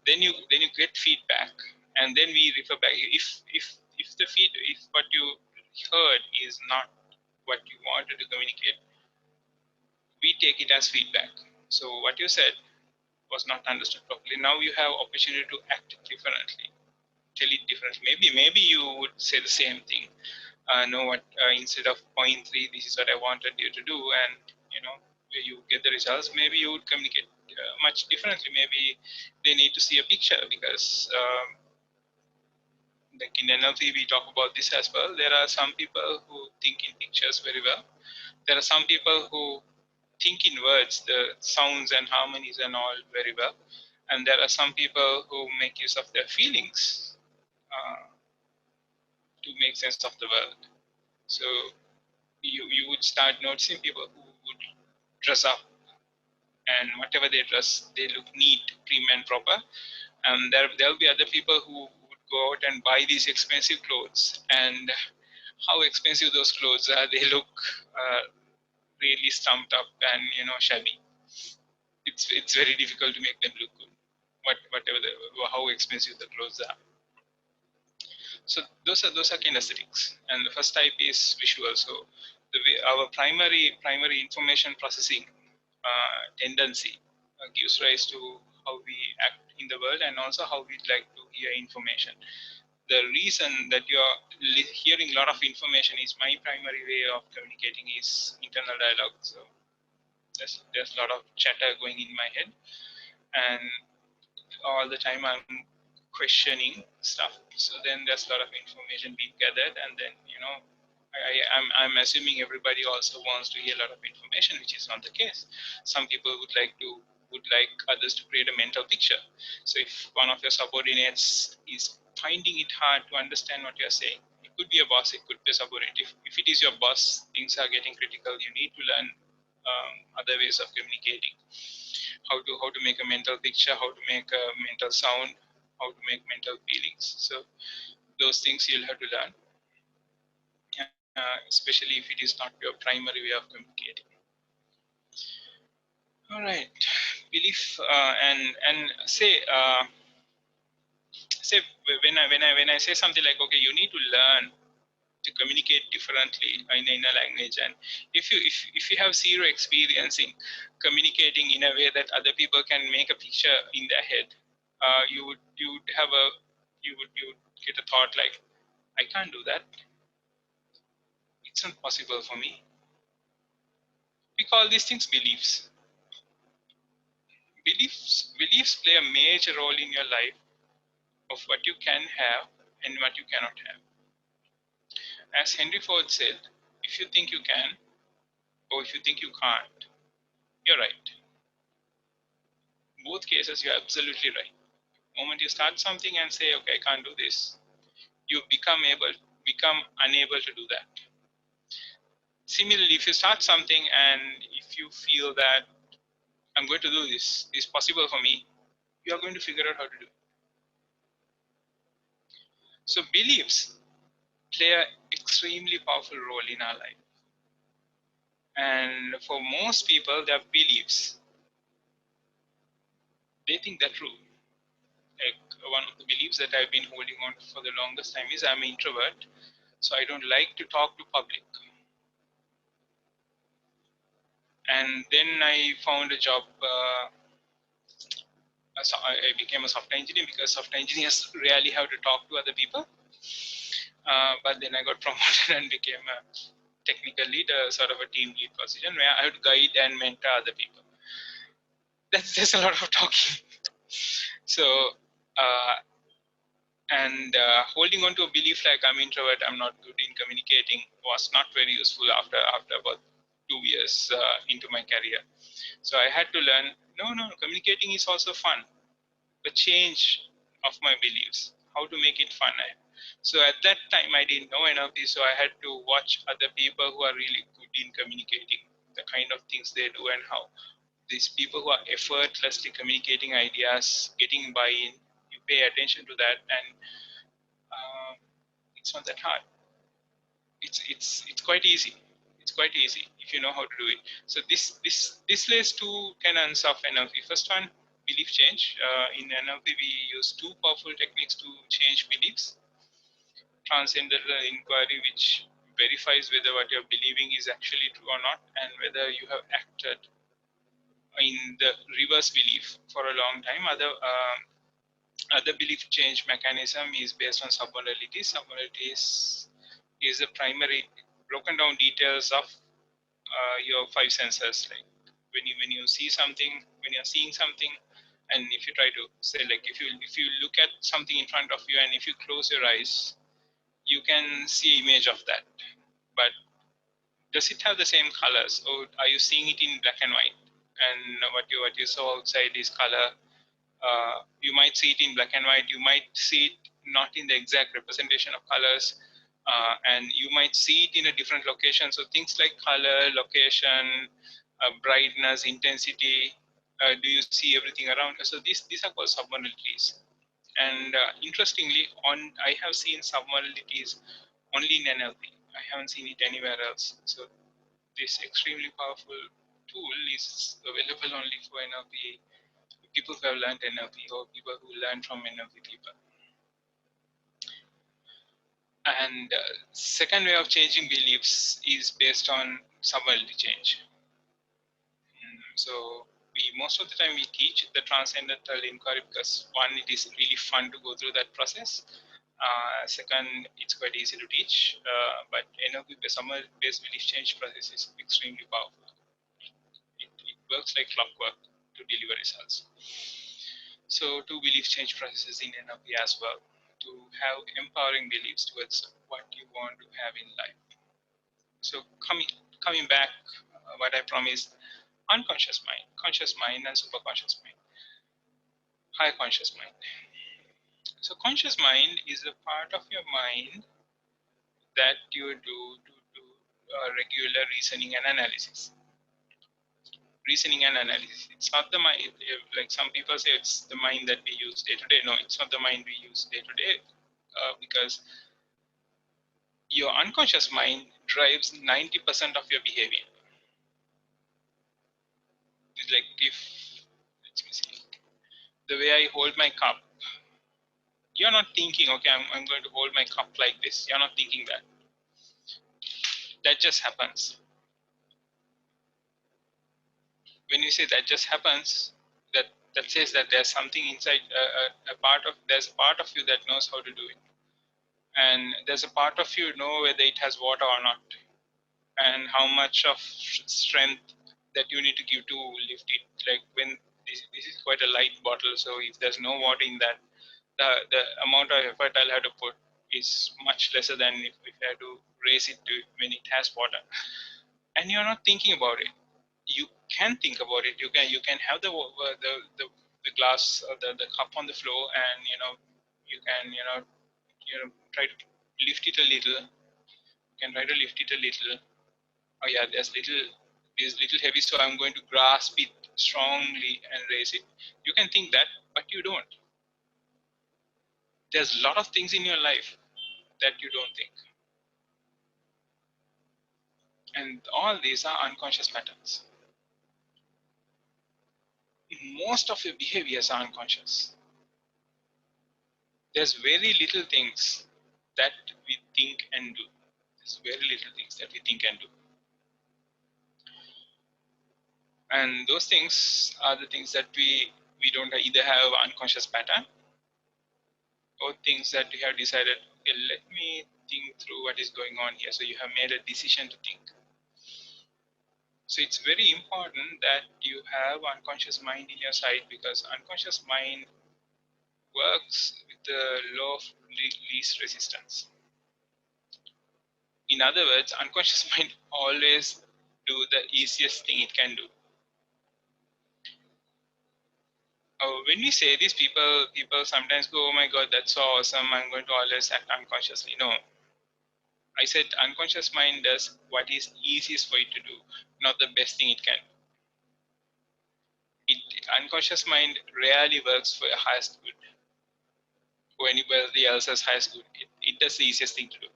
then you get feedback, and then we refer back. If what you heard is not what you wanted to communicate, we take it as feedback. So what you said was not understood properly. Now you have opportunity to act differently, tell it differently. Maybe you would say the same thing. Know what, instead of point 3, this is what I wanted you to do, and you get the results. Maybe you would communicate much differently. Maybe they need to see a picture, because like in NLP we talk about this as well. There are some people who think in pictures very well. There are some people who think in words, the sounds and harmonies and all very well. And there are some people who make use of their feelings to make sense of the world. So you would start noticing people who would dress up, and whatever they dress, they look neat, prim and proper. And there'll be other people who would go out and buy these expensive clothes, and how expensive those clothes are, they look really stumped up and shabby. It's very difficult to make them look good, whatever how expensive the clothes are. So those are kinesthetics, and the first type is visual. So our primary information processing tendency gives rise to how we act in the world, and also how we'd like to hear information. The reason that you're hearing a lot of information is my primary way of communicating is internal dialogue. So there's a lot of chatter going in my head, and all the time I'm questioning stuff. So then there's a lot of information being gathered, and then I'm assuming everybody also wants to hear a lot of information, which is not the case. Some people would like others to create a mental picture. So if one of your subordinates is finding it hard to understand what you're saying, it could be a boss, it could be a subordinate. If it is your boss, things are getting critical. You need to learn other ways of communicating. How to make a mental picture, how to make a mental sound, how to make mental feelings. So those things you'll have to learn, especially if it is not your primary way of communicating. All right, belief and say when I say something like, okay, you need to learn to communicate differently in a language, and if you have zero experience in communicating in a way that other people can make a picture in their head, you would get a thought like, I can't do that. It's not possible for me. We call these things beliefs. Beliefs play a major role in your life of what you can have and what you cannot have. As Henry Ford said, if you think you can, or if you think you can't, you're right. Both cases, you're absolutely right. The moment you start something and say, okay, I can't do this, you become unable to do that. Similarly, if you start something and if you feel that I'm going to do this, it's possible for me, you are going to figure out how to do it. So beliefs play an extremely powerful role in our life. And for most people, their beliefs, they think they're true. Like one of the beliefs that I've been holding on to for the longest time is I'm an introvert, so I don't like to talk to public. And then I found a job. I became a software engineer, because software engineers rarely have to talk to other people. But then I got promoted and became technical lead, sort of a team lead position where I would guide and mentor other people. That's a lot of talking. So, uh, and holding on to a belief like I'm introvert, I'm not good in communicating was not very useful after about 2 years into my career. So I had to learn, no, communicating is also fun. A change of my beliefs, how to make it fun. So at that time, I didn't know NLP, so I had to watch other people who are really good in communicating, the kind of things they do, and how these people who are effortlessly communicating ideas, getting buy-in, you pay attention to that, and it's not that hard. It's quite easy. It's quite easy if you know how to do it. So this lays two canons of NLP. First one, belief change. In NLP, we use two powerful techniques to change beliefs. Transcendental inquiry, which verifies whether what you're believing is actually true or not, and whether you have acted in the reverse belief for a long time. Other belief change mechanism is based on submodalities. Submodalities is the primary broken down details of your five senses. Like when you see something, when you're seeing something, and if you try to say, like, if you look at something in front of you, and if you close your eyes, you can see image of that. But does it have the same colors, or are you seeing it in black and white? And what you saw outside is color. You might see it in black and white. You might see it not in the exact representation of colors, and you might see it in a different location. So things like color, location, brightness, intensity. Do you see everything around? So these are called submodalities. And interestingly, I have seen submodalities only in NLP. I haven't seen it anywhere else. So this extremely powerful tool is available only for NLP people who have learned NLP or people who learn from NLP people. And second way of changing beliefs is based on submodality change. So most of the time we teach the transcendental inquiry because one, it is really fun to go through that process. Second, it's quite easy to teach, but NLP based belief change process is extremely powerful. It works like clockwork to deliver results. So two belief change processes in NLP as well, to have empowering beliefs towards what you want to have in life. So coming back, what I promised, unconscious mind, conscious mind, and superconscious mind, high conscious mind. So conscious mind is a part of your mind that you do to do regular reasoning and analysis. Reasoning and analysis. It's not the mind, like some people say it's the mind that we use day to day. No, it's not the mind we use day to day, because your unconscious mind drives 90% of your behavior. It's like let me see, the way I hold my cup, you're not thinking, okay, I'm going to hold my cup like this. You're not thinking that. That just happens. When you say that just happens, that says that there's something inside, there's a part of you that knows how to do it. And there's a part of you know whether it has water or not, and how much of strength that you need to give to lift it. Like when this is quite a light bottle, so if there's no water in that, the amount of effort I'll have to put is much lesser than if I had to raise it to when it has water. And you're not thinking about it. You can think about it. You can have the glass or the cup on the floor, and you can try to lift it a little. You can try to lift it a little. Oh yeah, there's little heavy, so I'm going to grasp it strongly and raise it. You can think that, but you don't. There's a lot of things in your life that you don't think, and all these are unconscious patterns. Most of your behaviors are unconscious. There's very little things that we think and do. There's very little things that we think and do. And those things are the things that we don't either have unconscious pattern, or things that you have decided, okay, let me think through what is going on here. So you have made a decision to think. So it's very important that you have unconscious mind in your side, because unconscious mind works with the law of least resistance. In other words, unconscious mind always do the easiest thing it can do. When we say this, people sometimes go, "Oh my God, that's so awesome! I'm going to always act unconsciously." No, I said unconscious mind does what is easiest for it to do, not the best thing it can. Unconscious mind rarely works for your highest good or anybody else's highest good. It does the easiest thing to do,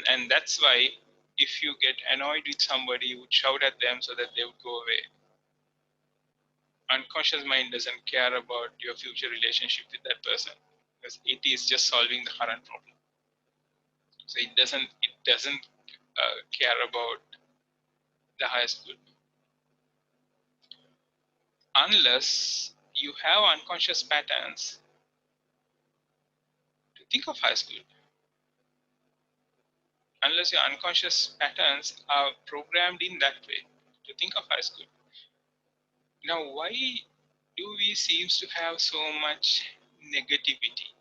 and that's why if you get annoyed with somebody, you would shout at them so that they would go away. Unconscious mind doesn't care about your future relationship with that person, because it is just solving the current problem. So it doesn't care about the highest good, unless you have unconscious patterns to think of highest good. Unless your unconscious patterns are programmed in that way to think of highest good. Now, why do we seems to have so much negativity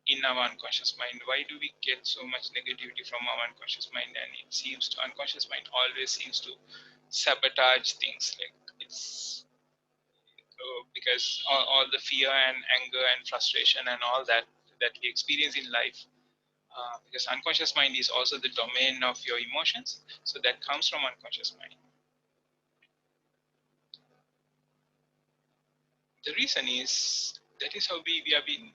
in our unconscious mind? Why do we get so much negativity from our unconscious mind? And it seems to unconscious mind always seems to sabotage things. Like it's because all the fear and anger and frustration and all that we experience in life. Because unconscious mind is also the domain of your emotions, so that comes from unconscious mind. The reason is that is how we have been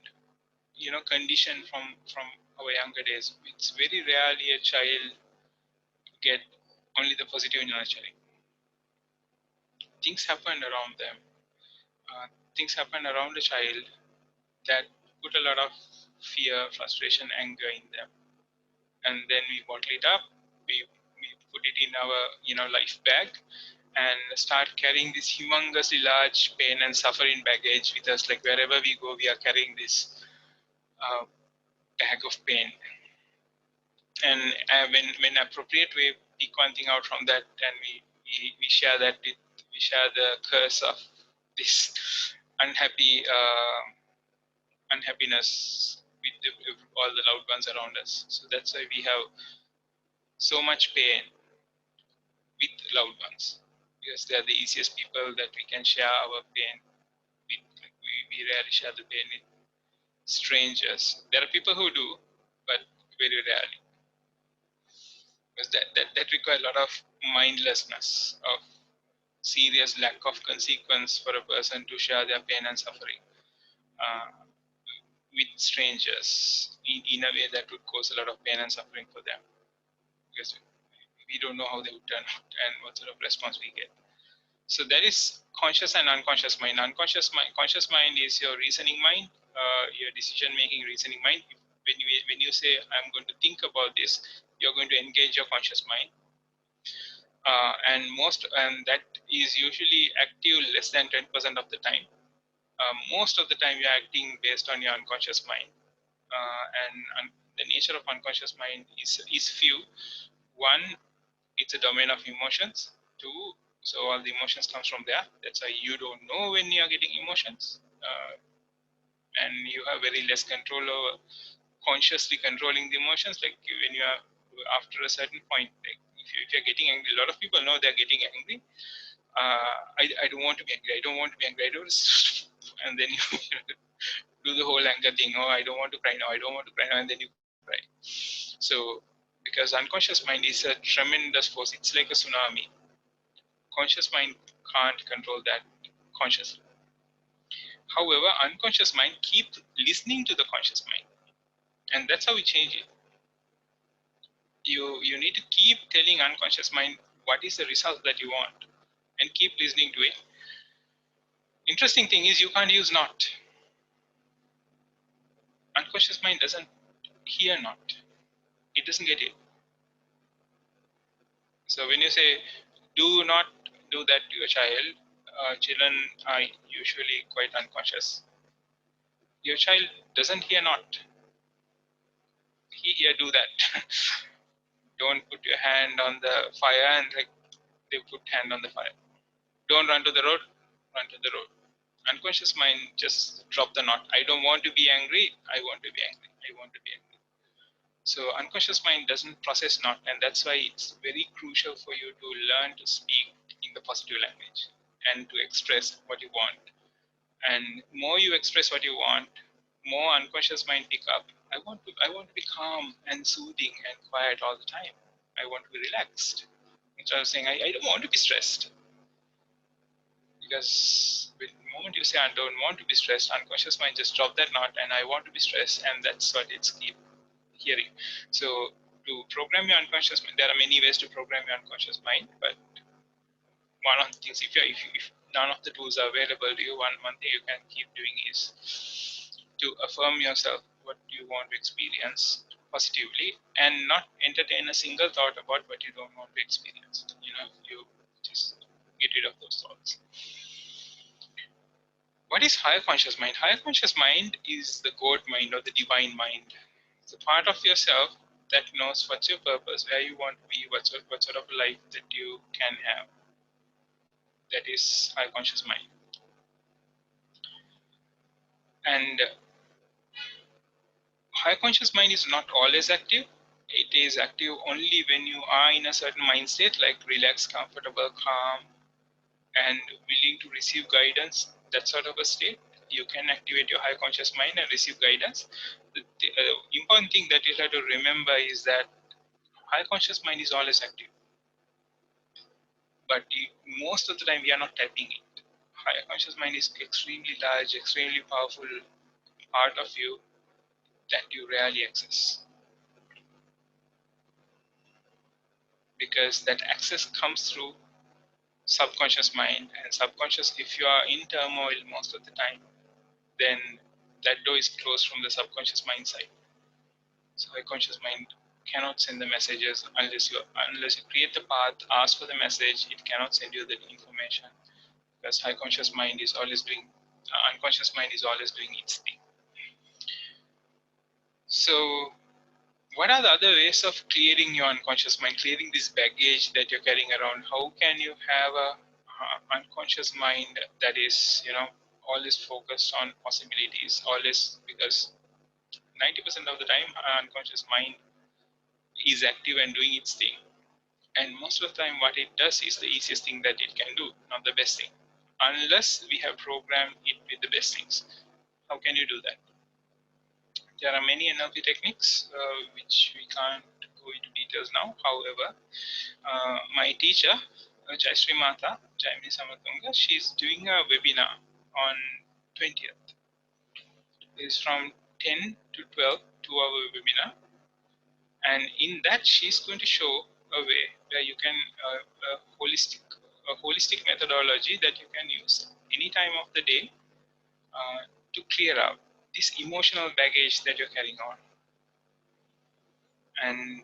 conditioned from our younger days. It's very rarely a child get only the positive nurturing. Things happen around them. Things happen around a child that put a lot of fear, frustration, anger in them, and then we bottle it up. We put it in our life bag and start carrying this humongously large pain and suffering baggage with us. Like wherever we go, we are carrying this bag of pain. And when appropriate, we pick one thing out from that, and we share that we share the curse of this unhappiness with all the loved ones around us. So that's why we have so much pain with loved ones, because they are the easiest people that we can share our pain with. Like we rarely share the pain with strangers. There are people who do, but very rarely, because that requires a lot of mindlessness, of serious lack of consequence for a person to share their pain and suffering uh, with strangers in a way that would cause a lot of pain and suffering for them, because we don't know how they would turn out and what sort of response we get. So there is conscious and unconscious mind. Conscious mind is your reasoning mind, your decision-making reasoning mind. When you say I'm going to think about this, you're going to engage your conscious mind, and that is usually active less than 10% of the time. Most of the time, you're acting based on your unconscious mind, and the nature of unconscious mind is few. One, it's a domain of emotions. Two, so all the emotions comes from there. That's why you don't know when you are getting emotions, and you have very less control over consciously controlling the emotions. Like when you are after a certain point, like if you're getting angry, a lot of people know they're getting angry. I don't want to be angry. I don't want to be angry. I don't, and then you do the whole anger thing. Oh, I don't want to cry now. I don't want to cry now, and then you cry. So because unconscious mind is a tremendous force. It's like a tsunami. Conscious mind can't control that consciously. However, unconscious mind keep listening to the conscious mind, and that's how we change it. You need to keep telling unconscious mind what is the result that you want, and keep listening to it. Interesting thing is you can't use not. Unconscious mind doesn't hear not. It doesn't get it. So when you say do not do that to your child, children are usually quite unconscious. Your child doesn't hear not. He here do that. Don't put your hand on the fire and like they put hand on the fire. Don't run to the road, run to the road. Unconscious mind just drop the knot. I don't want to be angry, I want to be angry, I want to be angry. So unconscious mind doesn't process knot, and that's why it's very crucial for you to learn to speak in the positive language and to express what you want. And more you express what you want, more unconscious mind pick up. I want to be calm and soothing and quiet all the time. I want to be relaxed. Instead of saying I don't want to be stressed. Because the moment you say I don't want to be stressed, unconscious mind just drop that knot and I want to be stressed, and that's what it's keep hearing. So to program your unconscious mind, there are many ways to program your unconscious mind, but one of the things, if none of the tools are available to you, one thing you can keep doing is to affirm yourself what you want to experience positively and not entertain a single thought about what you don't want to experience. You just get rid of those thoughts. What is higher conscious mind? Higher conscious mind is the God mind or the divine mind. It's a part of yourself that knows what's your purpose, where you want to be, what sort of life that you can have. That is higher conscious mind. And higher conscious mind is not always active. It is active only when you are in a certain mind state, like relaxed, comfortable, calm, and willing to receive guidance, that sort of a state. You can activate your high conscious mind and receive guidance. The important thing that you have to remember is that high conscious mind is always active, but most of the time we are not tapping it. High conscious mind is extremely large, extremely powerful part of you that you rarely access, because that access comes through subconscious mind. And subconscious, if you are in turmoil most of the time, then that door is closed from the subconscious mind side. So high conscious mind cannot send the messages unless you create the path, ask for the message. It cannot send you the information, because high conscious mind is always doing, unconscious mind is always doing its thing. So what are the other ways of clearing your unconscious mind, clearing this baggage that you're carrying around? How can you have a unconscious mind that is, always focused on possibilities, always, because 90% of the time, unconscious mind is active and doing its thing. And most of the time, what it does is the easiest thing that it can do, not the best thing. Unless we have programmed it with the best things. How can you do that? There are many NLP techniques, which we can't go into details now. However, my teacher, Jayashree Mata, Jaimini Samatunga, she's doing a webinar on 20th. It's from 10 to 12, 2-hour webinar. And in that, she's going to show a way where you can, a holistic methodology that you can use any time of the day to clear out this emotional baggage that you're carrying on. And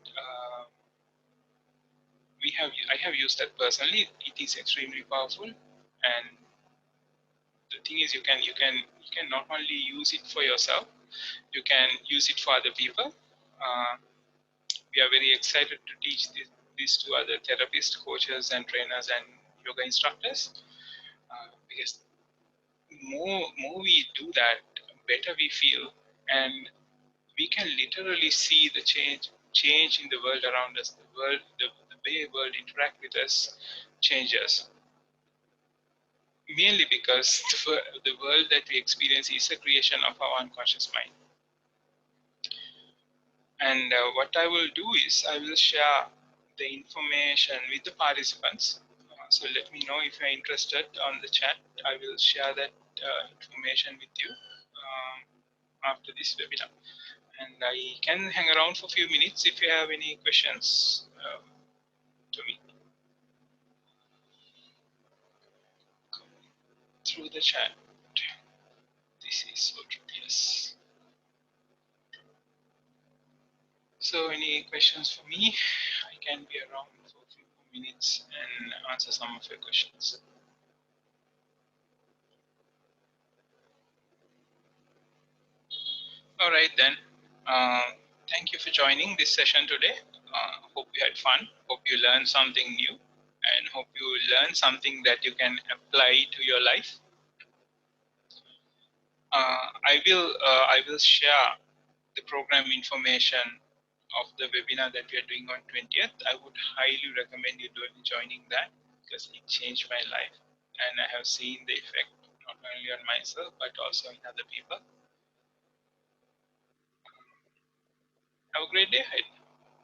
I have used that personally. It is extremely powerful, and the thing is, you can not only use it for yourself, you can use it for other people. We are very excited to teach these to other therapists, coaches, and trainers and yoga instructors, because more we do that, better we feel, and we can literally see the change in the world around us. The way world interact with us changes, mainly because the world that we experience is a creation of our unconscious mind. And what I will do is I will share the information with the participants. So let me know if you're interested on the chat. I will share that information with you after this webinar. And I can hang around for a few minutes if you have any questions to me through the chat. This is so true, yes. So any questions for me? I can be around for a few more minutes and answer some of your questions. All right then. Thank you for joining this session today. Hope you had fun. Hope you learned something new, and hope you learned something that you can apply to your life. I will share the program information of the webinar that we are doing on 20th. I would highly recommend you joining that because it changed my life, and I have seen the effect not only on myself but also in other people. Have a great day ahead.